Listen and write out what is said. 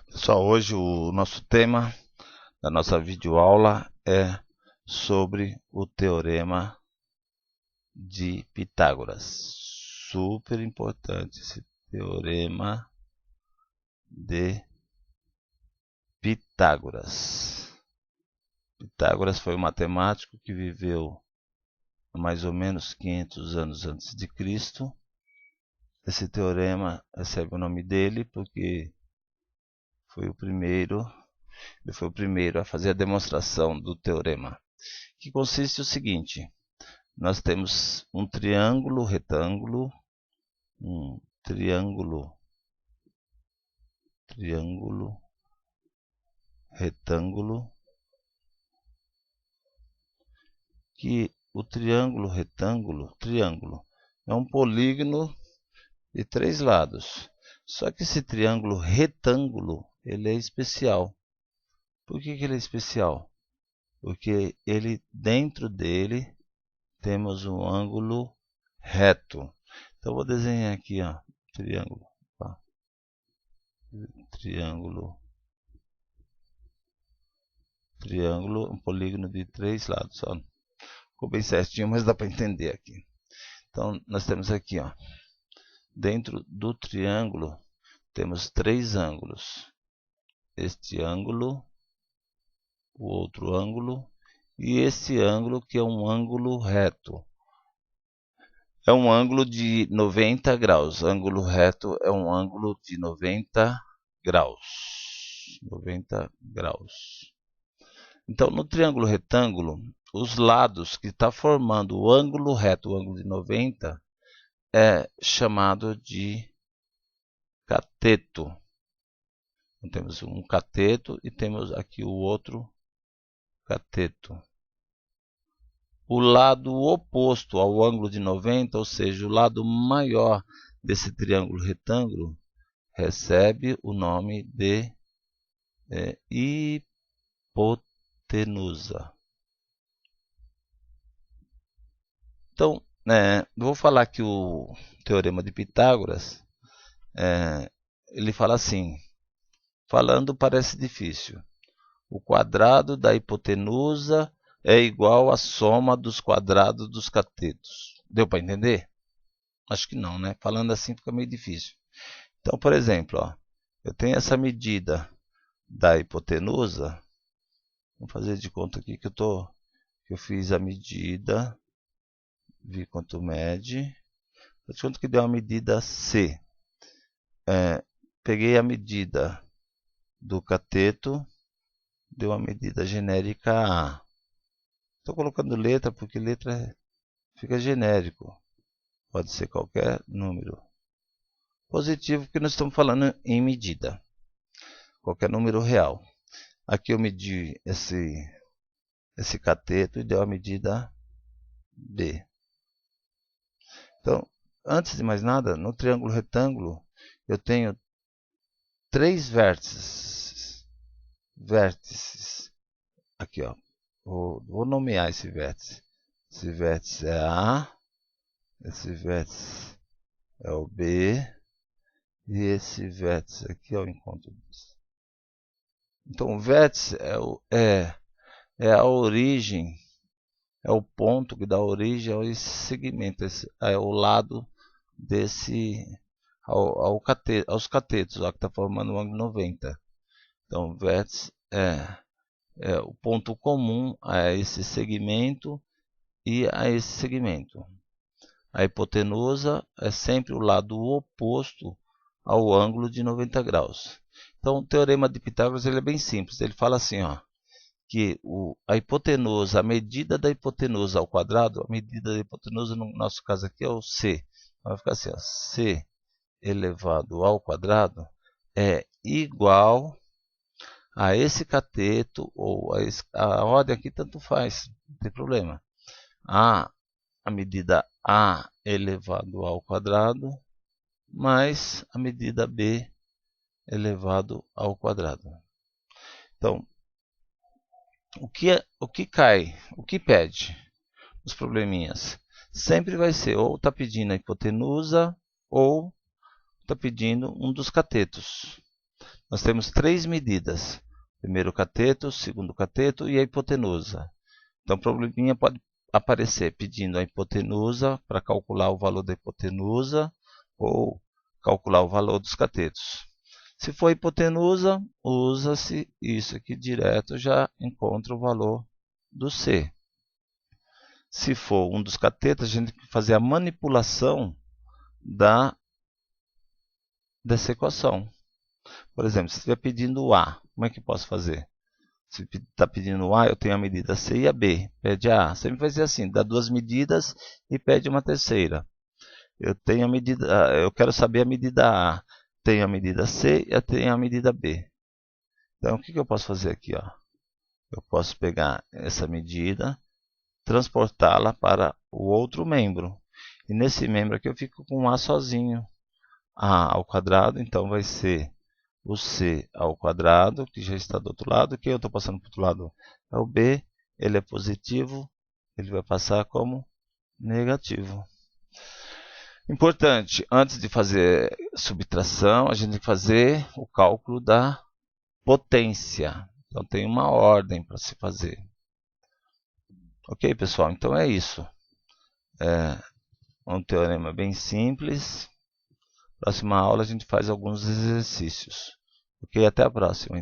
Pessoal, hoje o nosso tema da nossa videoaula é sobre o Teorema de Pitágoras. Super importante esse Teorema de Pitágoras. Pitágoras foi um matemático que viveu há mais ou menos 500 anos antes de Cristo. Esse teorema recebe o nome dele porque ele foi o primeiro a fazer a demonstração do teorema, que consiste no seguinte: nós temos um triângulo retângulo, que o triângulo é um polígono de 3 lados. Só que esse triângulo retângulo, ele é especial. Por que ele é especial? Porque dentro dele temos um ângulo reto. Então vou desenhar aqui, ó, triângulo, tá? Triângulo, um polígono de 3 lados, ó. Ficou bem certinho, mas dá para entender aqui. Então nós temos aqui, ó, dentro do triângulo temos 3 ângulos. Este ângulo, o outro ângulo e esse ângulo, que é um ângulo reto. É um ângulo de 90 graus. Ângulo reto é um ângulo de 90 graus. 90 graus. Então, no triângulo retângulo, os lados que está formando o ângulo reto, o ângulo de 90, é chamado de cateto. Então, temos um cateto e temos aqui o outro cateto. O lado oposto ao ângulo de 90, ou seja, o lado maior desse triângulo retângulo, recebe o nome de hipotenusa. Então, vou falar que o Teorema de Pitágoras, ele fala assim, falando parece difícil: o quadrado da hipotenusa é igual à soma dos quadrados dos catetos. Deu para entender? Acho que não, né? Falando assim fica meio difícil. Então, por exemplo, ó, eu tenho essa medida da hipotenusa. Vamos fazer de conta aqui que eu fiz a medida, vi quanto mede. Faz de conta que deu uma medida C. Peguei a medida do cateto, deu uma medida genérica A. Estou colocando letra porque letra fica genérico. Pode ser qualquer número. Positivo porque nós estamos falando em medida. Qualquer número real. Aqui eu medi esse cateto e deu a medida B. Então, antes de mais nada, no triângulo retângulo, eu tenho 3 vértices. Aqui, ó. Vou nomear esse vértice. Esse vértice é A, esse vértice é o B, e esse vértice aqui é o encontro disso. Então, o vértice é a origem, é o ponto que dá origem a esse segmento, é o lado aos catetos, ó, que está formando o ângulo 90. Então, o vértice é o ponto comum a esse segmento e a esse segmento. A hipotenusa é sempre o lado oposto ao ângulo de 90 graus. Então, o Teorema de Pitágoras ele é bem simples. Ele fala assim, ó, que a hipotenusa, a medida da hipotenusa ao quadrado, a medida da hipotenusa no nosso caso aqui é o C. Vai ficar assim, ó, C elevado ao quadrado é igual a esse cateto, ou a ordem aqui tanto faz, não tem problema. A medida A elevado ao quadrado mais a medida B elevado ao quadrado. Então, o que pede? Os probleminhas. sempre vai ser ou está pedindo a hipotenusa ou está pedindo um dos catetos. Nós temos 3 medidas: primeiro cateto, segundo cateto e a hipotenusa. Então, o probleminha pode aparecer pedindo a hipotenusa para calcular o valor da hipotenusa ou calcular o valor dos catetos. Se for hipotenusa, usa-se isso aqui direto, já encontra o valor do C. Se for um dos catetos, a gente tem que fazer a manipulação dessa equação. Por exemplo, se estiver pedindo A, como é que eu posso fazer? Se está pedindo A, eu tenho a medida C e a B. Pede a A. Sempre vai ser assim, dá 2 medidas e pede uma terceira. Eu quero saber a medida A. Tenho a medida C e tenho a medida B. Então, o que eu posso fazer aqui? Eu posso pegar essa medida, transportá-la para o outro membro. E nesse membro aqui eu fico com A sozinho. A ao quadrado, então vai ser o C ao quadrado, que já está do outro lado. Que eu estou passando para o outro lado é o B. Ele é positivo, ele vai passar como negativo. Importante, antes de fazer subtração, a gente tem que fazer o cálculo da potência. Então tem uma ordem para se fazer. Ok, pessoal? Então é isso. É um teorema bem simples. Próxima aula a gente faz alguns exercícios. Ok? Até a próxima.